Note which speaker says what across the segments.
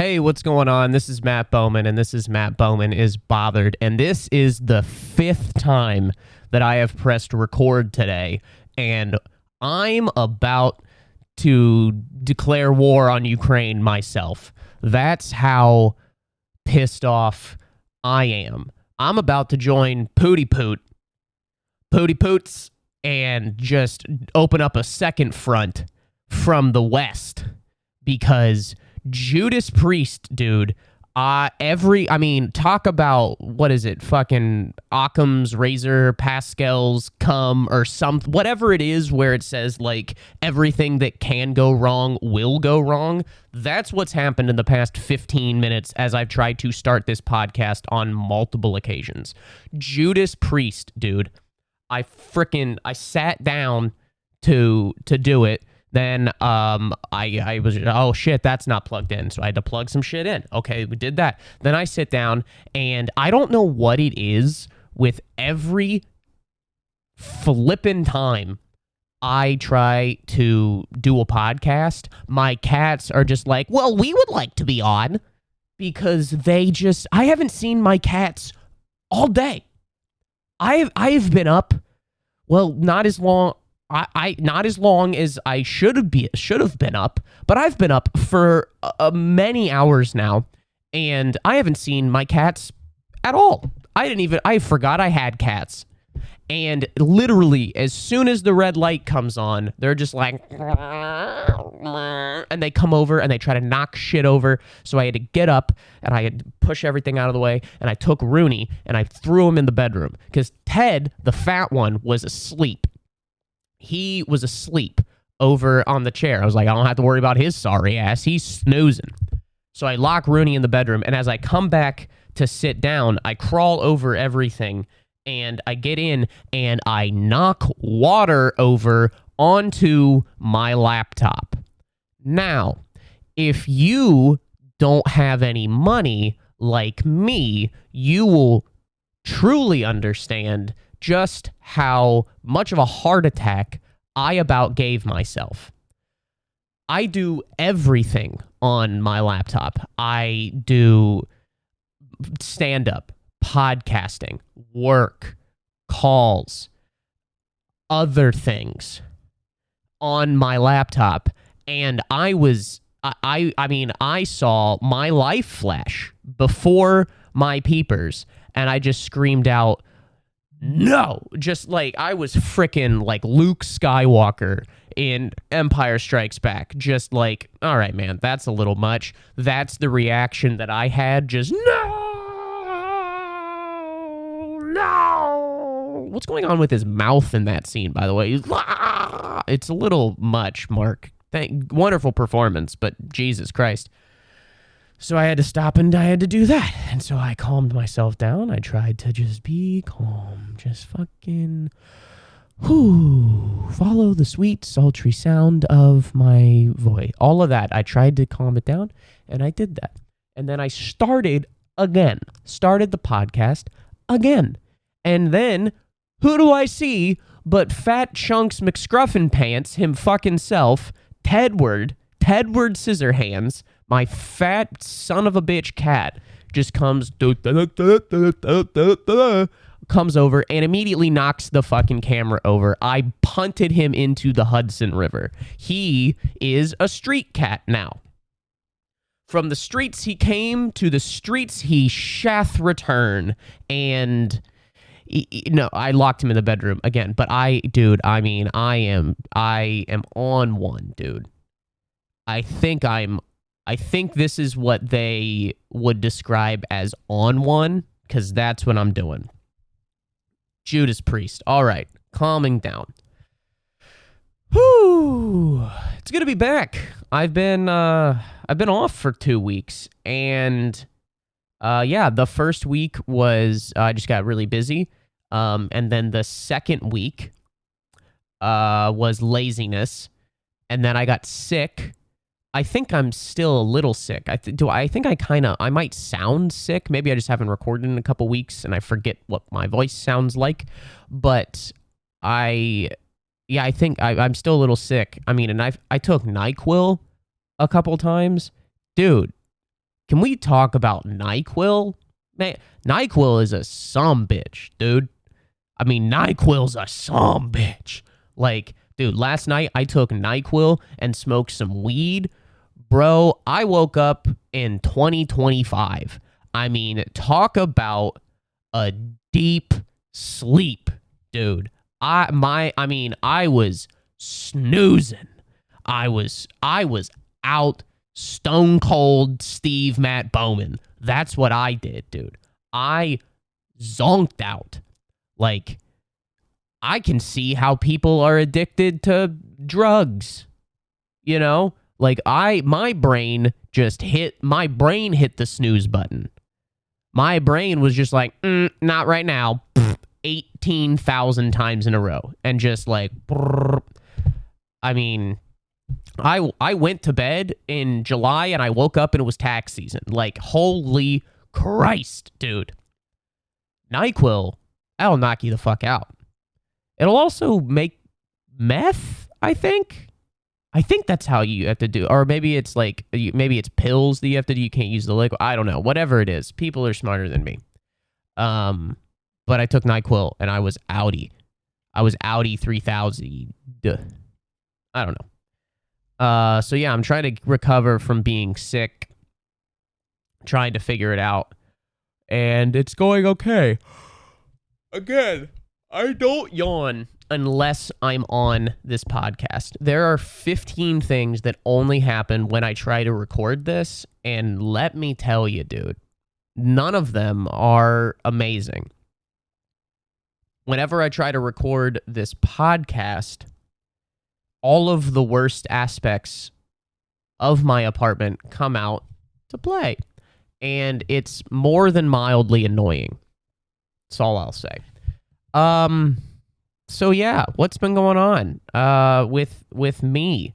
Speaker 1: Hey, what's going on? This is Matt Bowman, and this is Matt Bowman is Bothered. And this is the 5th time that I have pressed record today, and I'm about to declare war on Ukraine myself. That's how pissed off I am. I'm about to join Pooty Poots, and just open up a second front from the West, because Judas Priest, dude, talk about, what is it, fucking Occam's razor, Pascal's cum, or whatever it is where it says, like, everything that can go wrong will go wrong. That's what's happened in the past 15 minutes as I've tried to start this podcast on multiple occasions. Judas Priest, dude. I sat down to do it. Then I was, oh shit, that's not plugged in. So I had to plug some shit in. Okay, we did that. Then I sit down, and I don't know what it is with every flippin' time I try to do a podcast, my cats are just like, well, we would like to be on, because I haven't seen my cats all day. I've been up, well, not as long as I should have been up, but I've been up for many hours now, and I haven't seen my cats at all. I forgot I had cats. And literally, as soon as the red light comes on, they're just like, and they come over and they try to knock shit over. So I had to get up and I had to push everything out of the way. And I took Rooney and I threw him in the bedroom, because Ted, the fat one, was asleep. He was asleep over on the chair. I was like, I don't have to worry about his sorry ass. He's snoozing. So I lock Rooney in the bedroom. And as I come back to sit down, I crawl over everything. And I get in and I knock water over onto my laptop. Now, if you don't have any money like me, you will truly understand just how much of a heart attack I about gave myself. I do everything on my laptop. I do stand-up, podcasting, work, calls, other things on my laptop, and I saw my life flash before my peepers, and I just screamed out, no! Just like I was frickin' like Luke Skywalker in Empire Strikes Back. Just like, all right, man, that's a little much. That's the reaction that I had. Just, no! What's going on with his mouth in that scene, by the way? It's a little much, Mark. Wonderful performance, but Jesus Christ. So I had to stop and I had to do that. And so I calmed myself down. I tried to just be calm. Just fucking follow the sweet, sultry sound of my voice. All of that. I tried to calm it down, and I did that. And then I started the podcast again. And then, who do I see but Fat Chunks McScruffin Pants, him fucking self, Tedward Scissorhands, my fat son of a bitch cat, just comes over and immediately knocks the fucking camera over. I punted him into the Hudson River. He is a street cat now. From the streets he came, to the streets he shall return. And no, I locked him in the bedroom again. But I am on one, dude. I think this is what they would describe as on one, because that's what I'm doing. Judas Priest. All right, calming down. Whew. It's good to be back. I've been off for 2 weeks, and the first week was I just got really busy, and then the second week was laziness, and then I got sick. I think I'm still a little sick. I might sound sick. Maybe I just haven't recorded in a couple weeks and I forget what my voice sounds like. But I think I'm still a little sick. I mean, and I took NyQuil a couple times. Dude, can we talk about NyQuil? Man, NyQuil is a sumbitch, dude. I mean, NyQuil's a sumbitch. Like, dude, last night I took NyQuil and smoked some weed. Bro, I woke up in 2025. I mean, talk about a deep sleep, dude. I was snoozing. I was out stone cold Steve Matt Bowman. That's what I did, dude. I zonked out. Like, I can see how people are addicted to drugs. You know? Like, my brain hit the snooze button. My brain was just like, not right now. 18,000 times in a row. And just like, I mean, I went to bed in July and I woke up and it was tax season. Like, holy Christ, dude. NyQuil, that'll knock you the fuck out. It'll also make meth, I think. I think that's how you have to do. Or maybe it's like, maybe it's pills that you have to do. You can't use the liquid. I don't know. Whatever it is. People are smarter than me. But I took NyQuil and I was outie. I was outie 3000. I don't know. So yeah, I'm trying to recover from being sick. Trying to figure it out. And it's going okay. Again, I don't yawn unless I'm on this podcast. There are 15 things that only happen when I try to record this. And let me tell you, dude, none of them are amazing. Whenever I try to record this podcast, all of the worst aspects of my apartment come out to play. And it's more than mildly annoying. That's all I'll say. So yeah, what's been going on with me?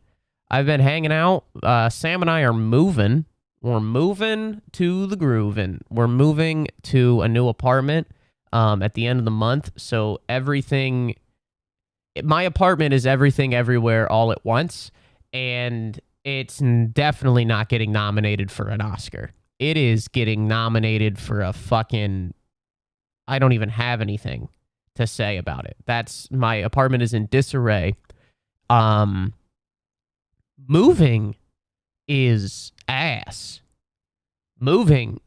Speaker 1: I've been hanging out. Sam and I are moving. We're moving to the groove, and we're moving to a new apartment at the end of the month. So my apartment is everything everywhere all at once, and it's definitely not getting nominated for an Oscar. It is getting nominated for a fucking... I don't even have anything to say about it. My apartment is in disarray. Moving is ass. Moving,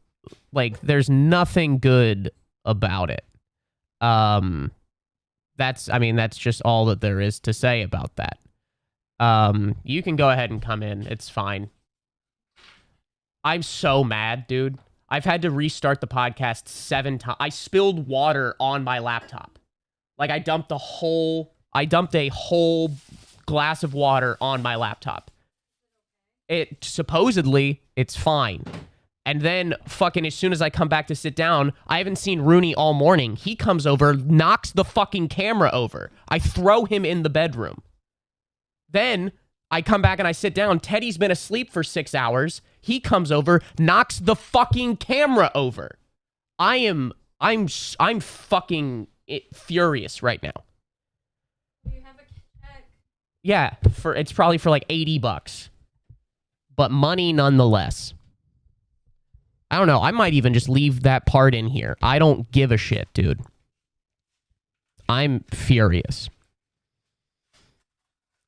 Speaker 1: like, there's nothing good about it. That's just all that there is to say about that. You can go ahead and come in. It's fine. I'm so mad, dude. I've had to restart the podcast 7 times. I spilled water on my laptop. Like, I dumped a whole glass of water on my laptop. Supposedly, it's fine. And then, fucking, as soon as I come back to sit down, I haven't seen Rooney all morning. He comes over, knocks the fucking camera over. I throw him in the bedroom. Then, I come back and I sit down. Teddy's been asleep for 6 hours. He comes over, knocks the fucking camera over. I'm fucking furious right now.
Speaker 2: You have a check.
Speaker 1: Yeah, it's probably for like $80. But money nonetheless. I don't know. I might even just leave that part in here. I don't give a shit, dude. I'm furious.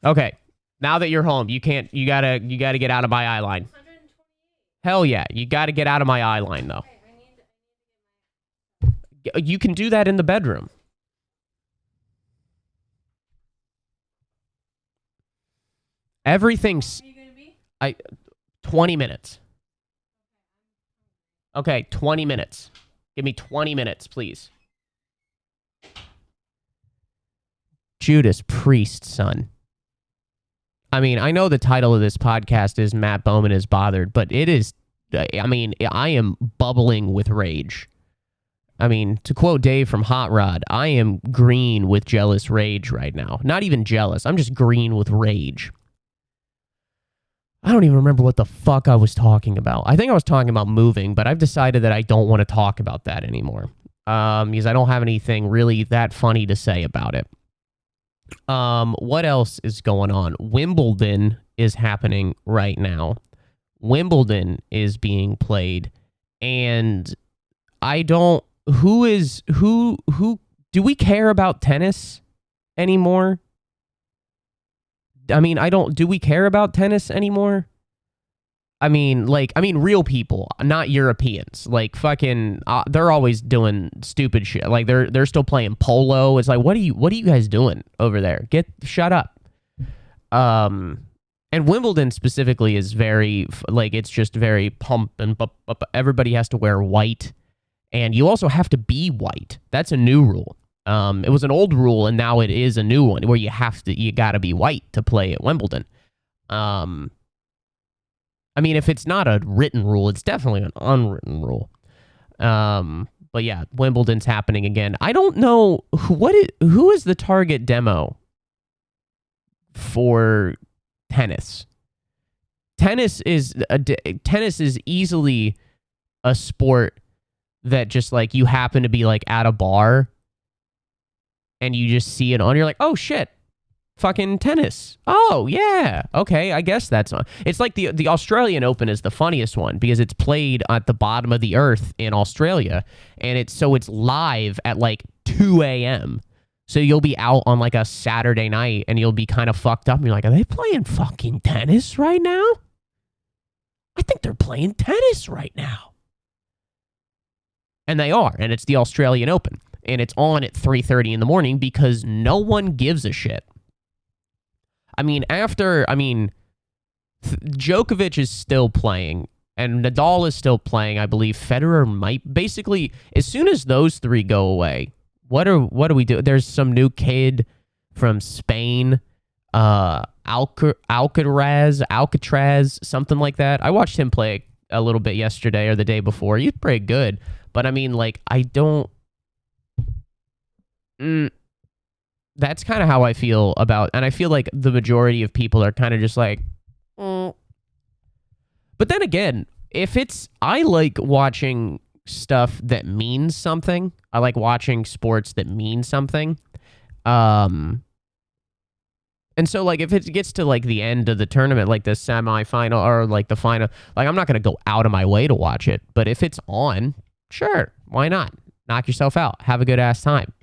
Speaker 1: Okay. Now that you're home, you gotta get out of my eye line.
Speaker 2: 128.
Speaker 1: Hell yeah. You gotta get out of my eye line, though.
Speaker 2: Okay, I need to get my...
Speaker 1: You can do that in the bedroom. Everything's...
Speaker 2: How long are you going to be?
Speaker 1: 20 minutes. Okay, 20 minutes. Give me 20 minutes, please. Judas Priest, son. I mean, I know the title of this podcast is Matt Bowman is Bothered, but it is... I mean, I am bubbling with rage. I mean, to quote Dave from Hot Rod, I am green with jealous rage right now. Not even jealous. I'm just green with rage. I don't even remember what the fuck I was talking about. I think I was talking about moving, but I've decided that I don't want to talk about that anymore. Because I don't have anything really that funny to say about it. What else is going on? Wimbledon is happening right now. Wimbledon is being played, and I don't. Who do we care about tennis anymore? I mean, I don't. Do we care about tennis anymore? I mean, real people, not Europeans. Like, fucking, they're always doing stupid shit. Like, they're still playing polo. It's like, what are you guys doing over there? Shut up. And Wimbledon specifically is very, like, it's just very pump and everybody has to wear white, and you also have to be white. That's a new rule. It was an old rule, and now it is a new one where you gotta be white to play at Wimbledon. I mean, if it's not a written rule, it's definitely an unwritten rule. But yeah, Wimbledon's happening again. I don't know who is the target demo for tennis. Tennis is easily a sport that just like you happen to be like at a bar and you just see it on. You're like, oh shit. Fucking tennis. Oh, yeah. Okay, I guess that's not. It's like the Australian Open is the funniest one because it's played at the bottom of the earth in Australia, and it's live at like 2 a.m. So you'll be out on like a Saturday night and you'll be kind of fucked up and you're like, are they playing fucking tennis right now? I think they're playing tennis right now. And they are, and it's the Australian Open, and it's on at 3:30 in the morning because no one gives a shit. Djokovic is still playing, and Nadal is still playing. I believe Federer might. Basically, as soon as those three go away, what do we do? There's some new kid from Spain, Alcaraz, something like that. I watched him play a little bit yesterday or the day before. He's pretty good, but I mean, like, I don't. That's kind of how I feel about, and I feel like the majority of people are kind of just like, But then again, I like watching stuff that means something. I like watching sports that mean something. And so like if it gets to like the end of the tournament, like the semifinal or like the final, like I'm not going to go out of my way to watch it, but if it's on, sure, why not? Knock yourself out. Have a good ass time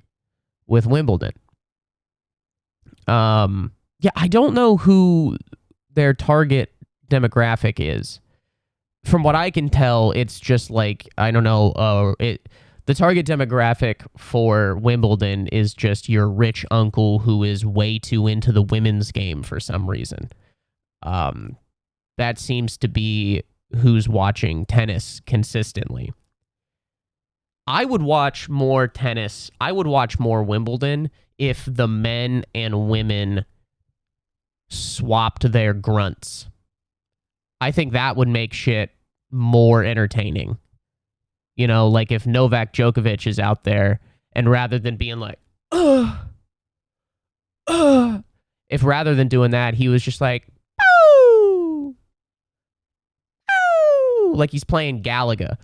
Speaker 1: with Wimbledon. Yeah, I don't know who their target demographic is. From what I can tell, it's just like, I don't know, the target demographic for Wimbledon is just your rich uncle who is way too into the women's game for some reason. That seems to be who's watching tennis consistently. I would watch more tennis. I would watch more Wimbledon if the men and women swapped their grunts. I think that would make shit more entertaining. You know, like if Novak Djokovic is out there and rather than being like, if rather than doing that, he was just like, boo, boo, like he's playing Galaga.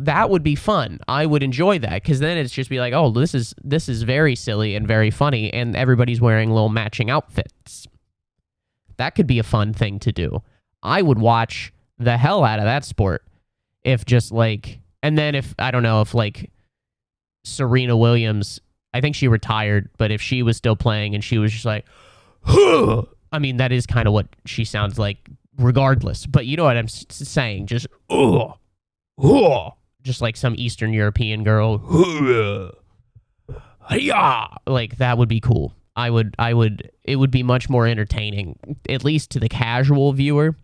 Speaker 1: That would be fun. I would enjoy that because then it's just be like, oh, this is very silly and very funny, and everybody's wearing little matching outfits. That could be a fun thing to do. I would watch the hell out of that sport if just like, and then if I don't know if like Serena Williams, I think she retired, but if she was still playing and she was just like, huh, I mean that is kind of what she sounds like regardless. But you know what I'm saying? Just just like some Eastern European girl. Like that would be cool. It would be much more entertaining, at least to the casual viewer,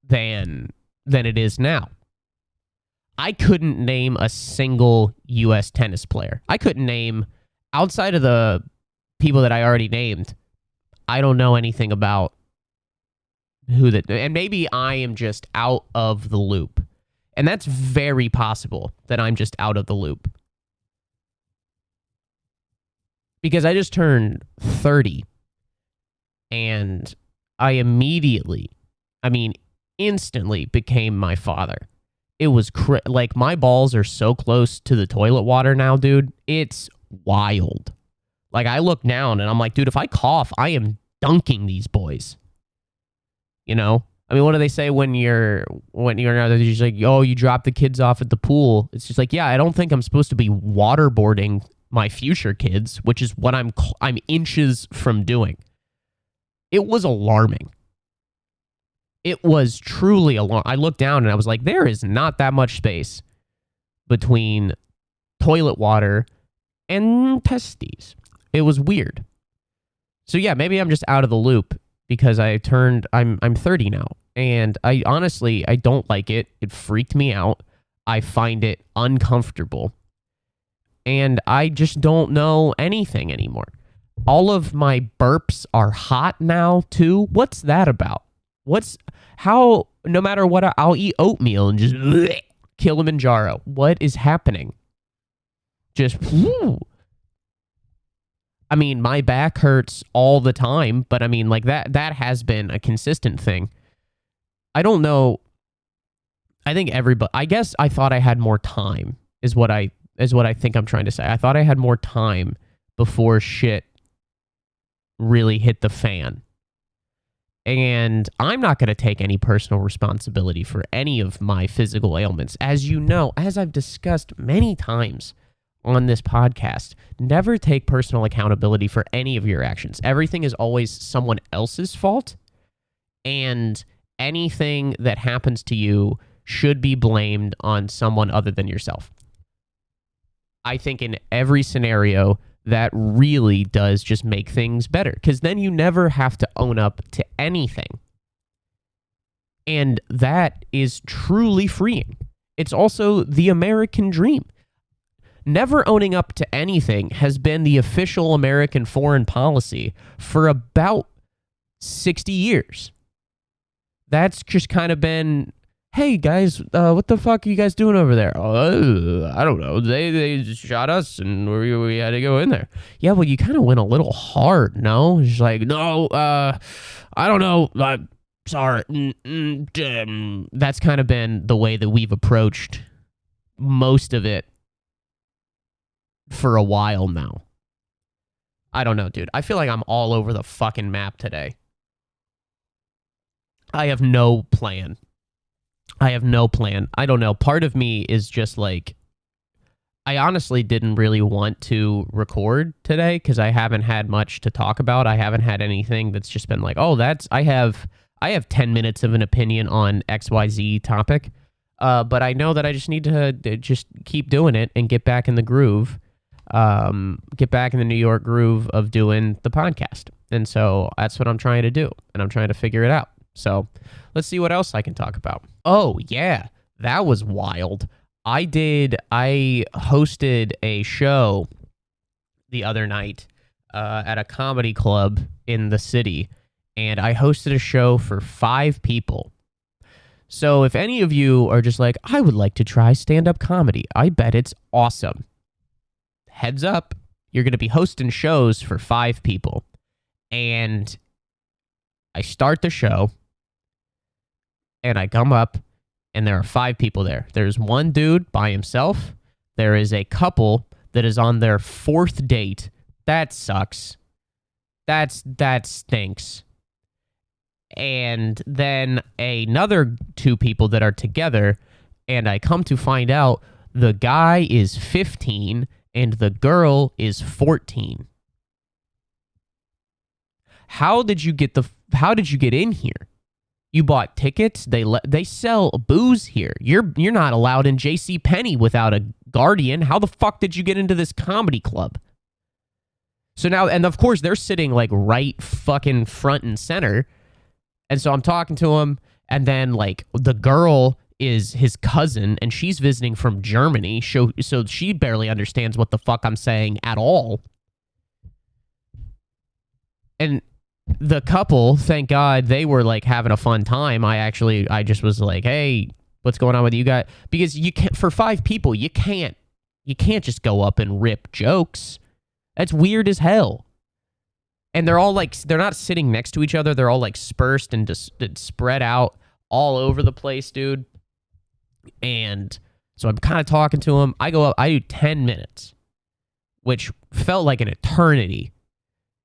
Speaker 1: than it is now. I couldn't name a single U.S. tennis player. I couldn't name, outside of the people that I already named, I don't know anything about and maybe I am just out of the loop. And that's very possible that I'm just out of the loop. Because I just turned 30 and I instantly became my father. It was like my balls are so close to the toilet water now, dude. It's wild. Like I look down and I'm like, dude, if I cough, I am dunking these boys. You know? I mean, what do they say when you're just like, oh, you drop the kids off at the pool? It's just like, yeah, I don't think I'm supposed to be waterboarding my future kids, which is what I'm inches from doing. It was alarming. It was truly alarming. I looked down and I was like, there is not that much space between toilet water and testes. It was weird. So yeah, maybe I'm just out of the loop because I'm 30 now. And I honestly don't like it. It freaked me out. I find it uncomfortable. And I just don't know anything anymore. All of my burps are hot now too. What's that about? No matter what, I'll eat oatmeal and just Kilimanjaro. What is happening? Just, I mean, my back hurts all the time, but I mean, like that has been a consistent thing. I don't know. I think I guess I thought I had more time is what I think I'm trying to say. I thought I had more time before shit really hit the fan. And I'm not going to take any personal responsibility for any of my physical ailments. As you know, as I've discussed many times on this podcast, never take personal accountability for any of your actions. Everything is always someone else's fault. And anything that happens to you should be blamed on someone other than yourself. I think in every scenario, that really does just make things better, because then you never have to own up to anything. And that is truly freeing. It's also the American dream. Never owning up to anything has been the official American foreign policy for about 60 years. That's just kind of been, hey guys, what the fuck are you guys doing over there? I don't know. They just shot us and we had to go in there. Yeah, well, you kind of went a little hard, no? It's like, no, I don't know. Sorry. That's kind of been the way that we've approached most of it for a while now. I don't know, dude. I feel like I'm all over the fucking map today. I have no plan. I don't know. Part of me is just like, I honestly didn't really want to record today because I haven't had much to talk about. I haven't had anything that's just been like, oh, I have 10 minutes of an opinion on XYZ topic. But I know that I just need to just keep doing it and get back in the groove. Get back in the New York groove of doing the podcast. And so that's what I'm trying to do. And I'm trying to figure it out. So let's see what else I can talk about. Oh, yeah, that was wild. I hosted a show the other night at a comedy club in the city, and I hosted a show for 5 people. So if any of you are just like, I would like to try stand-up comedy, I bet it's awesome. Heads up, you're going to be hosting shows for 5 people. And I start the show, and I come up, and there are 5 people there. There's one dude by himself. There is a couple that is on their 4th date. That sucks. That stinks. And then another 2 people that are together, and I come to find out the guy is 15 and the girl is 14. How did you get in here? You bought tickets. They sell booze here. You're not allowed in JCPenney without a guardian. How the fuck did you get into this comedy club? So now, and of course, they're sitting like right fucking front and center. And so I'm talking to him, and then like the girl is his cousin, and she's visiting from Germany. So she barely understands what the fuck I'm saying at all. And the couple, thank God, they were like having a fun time. I just was like, hey, what's going on with you guys? Because you can't, for 5 people, you can't just go up and rip jokes. That's weird as hell. And they're all like, they're not sitting next to each other. They're all like dispersed and spread out all over the place, dude. And so I'm kind of talking to him. I go up, I do 10 minutes, which felt like an eternity.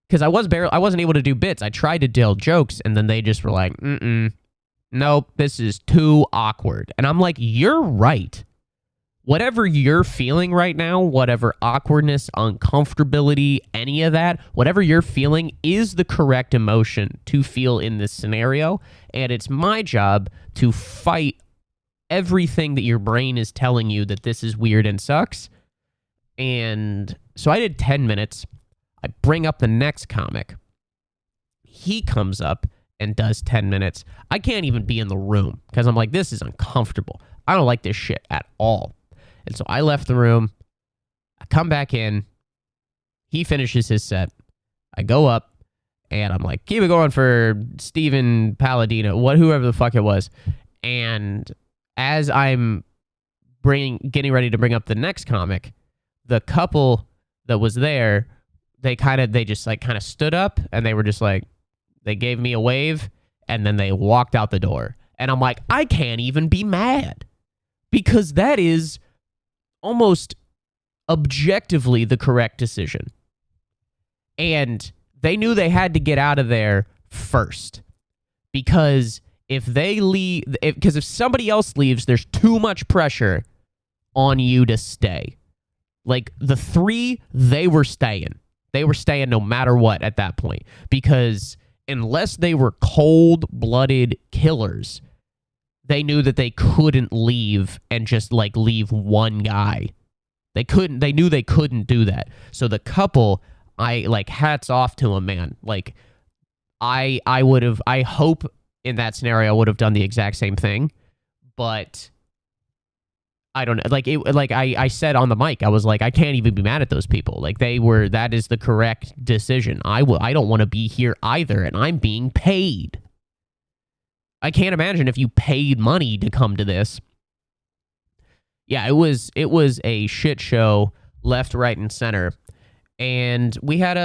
Speaker 1: because I wasn't able to do bits. I tried to tell jokes, and then they just were like, nope, this is too awkward. And I'm like, you're right. Whatever you're feeling right now, whatever awkwardness, uncomfortability, any of that, whatever you're feeling is the correct emotion to feel in this scenario. And it's my job to fight everything that your brain is telling you that this is weird and sucks. And so I did 10 minutes. I bring up the next comic. He comes up and does 10 minutes. I can't even be in the room because I'm like, this is uncomfortable. I don't like this shit at all. And so I left the room. I come back in. He finishes his set. I go up and I'm like, keep it going for Steven Palladino, whoever the fuck it was. And as I'm getting ready to bring up the next comic, the couple that was there, they just kind of stood up and they were just like, they gave me a wave and then they walked out the door. And I'm like, I can't even be mad because that is almost objectively the correct decision. And they knew they had to get out of there first because if they leave, because if somebody else leaves, there's too much pressure on you to stay. Like the three, they were staying. They were staying no matter what at that point because unless they were cold-blooded killers, they knew that they couldn't leave and just like leave one guy. They knew they couldn't do that. So the couple, hats off to them, man. Like I hope in that scenario I would have done the exact same thing, but I don't know. I said on the mic, I was like, I can't even be mad at those people. Like that is the correct decision. I don't want to be here either, and I'm being paid. I can't imagine if you paid money to come to this. Yeah, it was a shit show, left, right, and center. And we had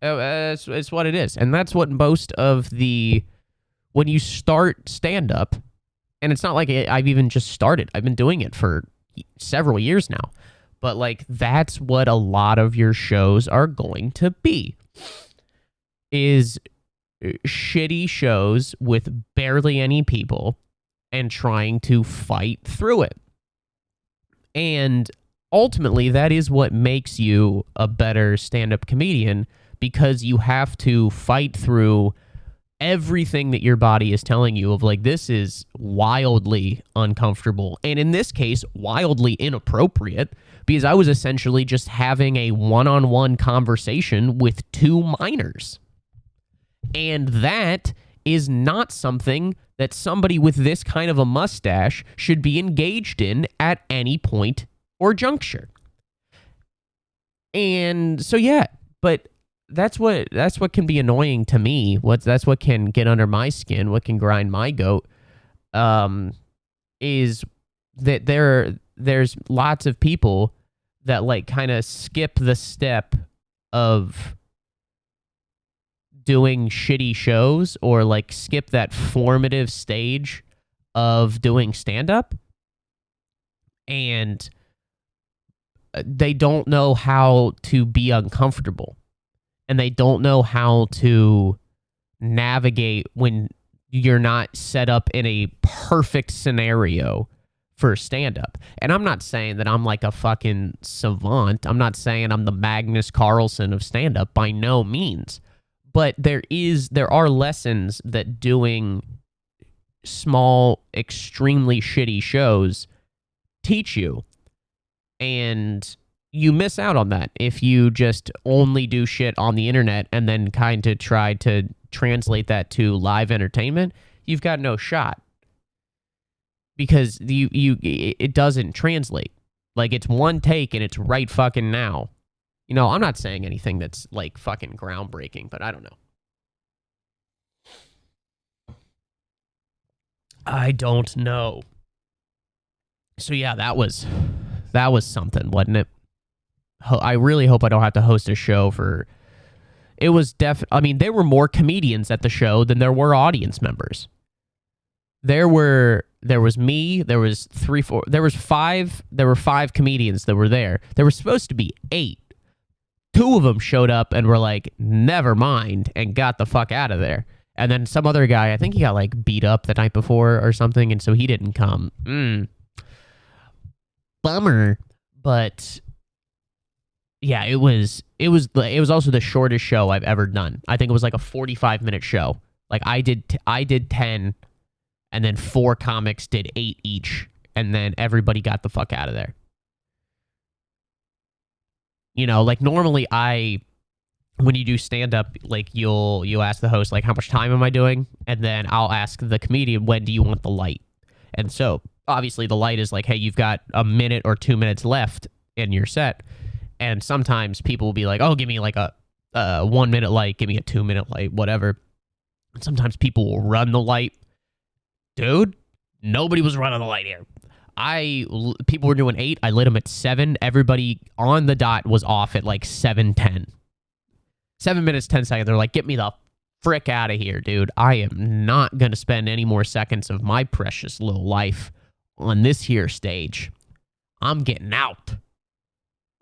Speaker 1: it's what it is. And that's what most of when you start stand-up, and it's not like I've even just started. I've been doing it for several years now. But like that's what a lot of your shows are going to be. Is shitty shows with barely any people and trying to fight through it. And ultimately, that is what makes you a better stand-up comedian because you have to fight through everything that your body is telling you of like, this is wildly uncomfortable. And in this case, wildly inappropriate because I was essentially just having a one-on-one conversation with two minors. And that is not something that somebody with this kind of a mustache should be engaged in at any point or juncture. And so, yeah, but that's what can be annoying to me. That's what can get under my skin, what can grind my goat, is that there's lots of people that like kind of skip the step of doing shitty shows or like skip that formative stage of doing stand-up, and they don't know how to be uncomfortable, and they don't know how to navigate when you're not set up in a perfect scenario for stand-up. And I'm not saying that I'm like a fucking savant. I'm not saying I'm the Magnus Carlsen of stand-up, by no means. But there are lessons that doing small, extremely shitty shows teach you. And you miss out on that if you just only do shit on the internet and then kind of try to translate that to live entertainment. You've got no shot. Because it doesn't translate. Like, it's one take and it's right fucking now. You know, I'm not saying anything that's, like, fucking groundbreaking, but I don't know. I don't know. So, yeah, that was something, wasn't it? I really hope I don't have to host a show for... It was I mean, there were more comedians at the show than there were audience members. There was me, there were 5 comedians that were there. There were supposed to be 8. 2 of them showed up and were like, never mind, and got the fuck out of there. And then some other guy, I think he got like beat up the night before or something, and so he didn't come. Bummer. But yeah, it was also the shortest show I've ever done. I think it was like a 45-minute show. Like I did 10, and then 4 comics did 8 each, and then everybody got the fuck out of there. You know, like normally when you do stand-up, like you'll ask the host, like, how much time am I doing? And then I'll ask the comedian, when do you want the light? And so obviously the light is like, hey, you've got a minute or 2 minutes left in your set. And sometimes people will be like, oh, give me like a 1 minute light, give me a 2 minute light, whatever. And sometimes people will run the light. Dude, nobody was running the light here. People were doing 8. I lit them at 7. Everybody on the dot was off at like 7:10. 7 minutes, 10 seconds. They're like, get me the frick out of here, dude. I am not going to spend any more seconds of my precious little life on this here stage. I'm getting out.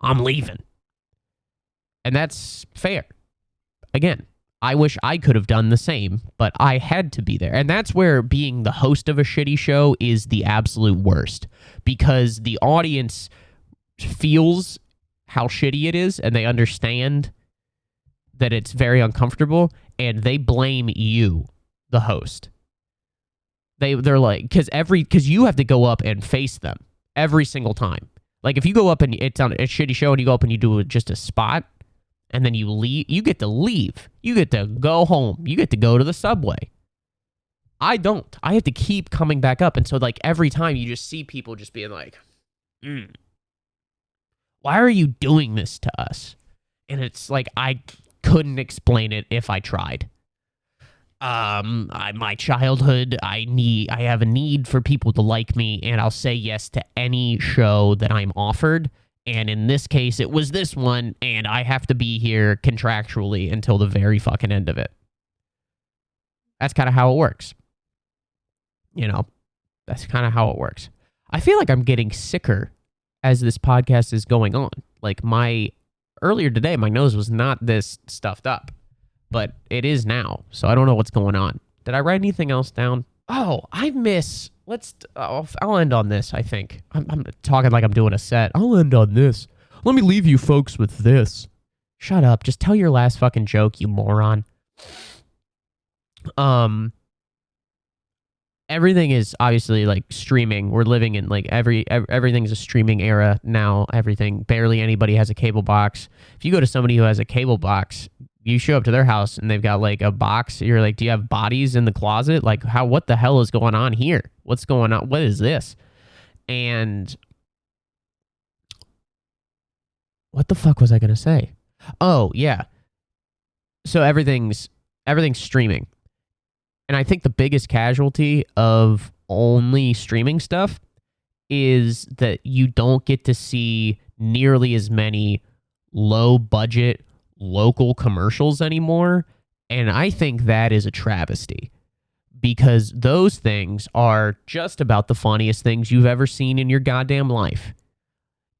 Speaker 1: I'm leaving. And that's fair. Again, I wish I could have done the same, but I had to be there. And that's where being the host of a shitty show is the absolute worst, because the audience feels how shitty it is, and they understand that it's very uncomfortable, and they blame you, the host. They're like, because you have to go up and face them every single time. Like if you go up and it's on a shitty show and you go up and you do just a spot, and then you leave, you get to leave. You get to go home. You get to go to the subway. I don't. I have to keep coming back up. And so like every time you just see people just being like, why are you doing this to us? And it's like, I couldn't explain it if I tried. My childhood, I have a need for people to like me, and I'll say yes to any show that I'm offered. And in this case, it was this one, and I have to be here contractually until the very fucking end of it. That's kind of how it works. You know, that's kind of how it works. I feel like I'm getting sicker as this podcast is going on. Like earlier today, my nose was not this stuffed up, but it is now. So I don't know what's going on. Did I write anything else down? Oh, I'll end on this, I think. I'm talking like I'm doing a set. I'll end on this. Let me leave you folks with this. Shut up. Just tell your last fucking joke, you moron. Everything is obviously like streaming. We're living in like everything's a streaming era now. Barely anybody has a cable box. If you go to somebody who has a cable box, you show up to their house and they've got like a box. You're like, do you have bodies in the closet? Like, what the hell is going on here? What's going on? What is this? And what the fuck was I going to say? Oh, yeah. So everything's streaming. And I think the biggest casualty of only streaming stuff is that you don't get to see nearly as many low budget local commercials anymore. And I think that is a travesty, because those things are just about the funniest things you've ever seen in your goddamn life.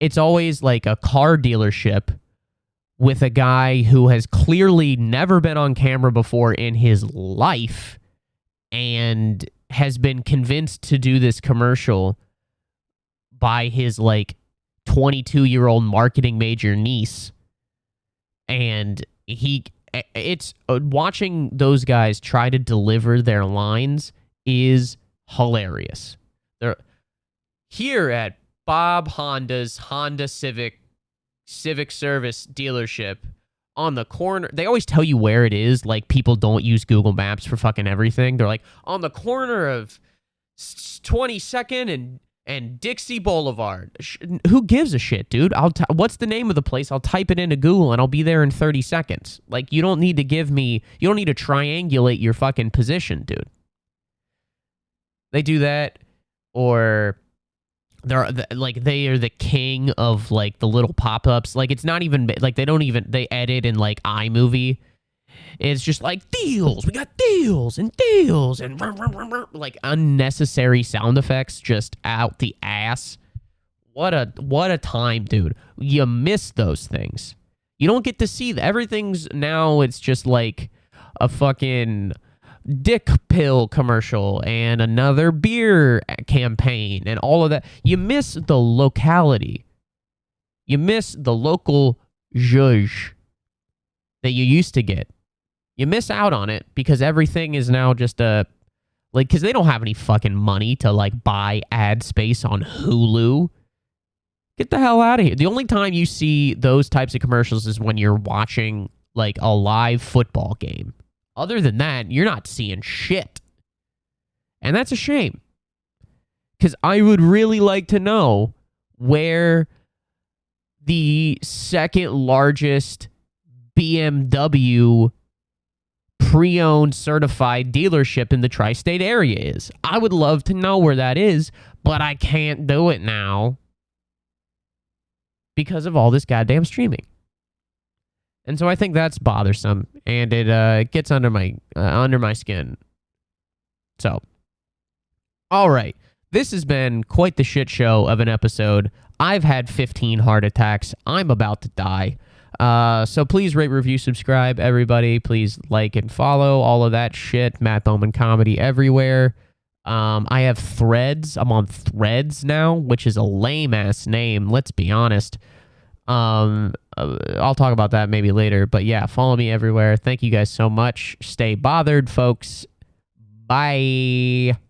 Speaker 1: It's always like a car dealership with a guy who has clearly never been on camera before in his life and has been convinced to do this commercial by his like 22-year-old marketing major niece. And it's watching those guys try to deliver their lines is hilarious. They're here at Bob Honda's Honda Civic Service dealership on the corner. They always tell you where it is. Like, people don't use Google Maps for fucking everything. They're like, on the corner of 22nd and Dixie Boulevard. Who gives a shit, dude? What's the name of the place? I'll type it into Google and I'll be there in 30 seconds. Like, you don't need to triangulate your fucking position, dude. They do that, or they are the king of like the little pop-ups. Like, it's not even like they edit in like iMovie. It's just like deals. We got deals and like unnecessary sound effects just out the ass. What a time, dude. You miss those things. You don't get to see everything's now. It's just like a fucking dick pill commercial and another beer campaign and all of that. You miss the locality. You miss the local zhuzh that you used to get. You miss out on it because everything is now just because they don't have any fucking money to like buy ad space on Hulu. Get the hell out of here. The only time you see those types of commercials is when you're watching like a live football game. Other than that, you're not seeing shit. And that's a shame. Because I would really like to know where the second largest BMW pre-owned certified dealership in the tri-state area is. I would love to know where that is, but I can't do it now because of all this goddamn streaming. And so I think that's bothersome, and it gets under my skin. So, all right. This has been quite the shit show of an episode. I've had 15 heart attacks. I'm about to die. So please rate, review, subscribe, everybody. Please like and follow all of that shit. Matt Bowman Comedy everywhere. I have Threads. I'm on Threads now, which is a lame-ass name. Let's be honest. I'll talk about that maybe later. But yeah, follow me everywhere. Thank you guys so much. Stay bothered, folks. Bye.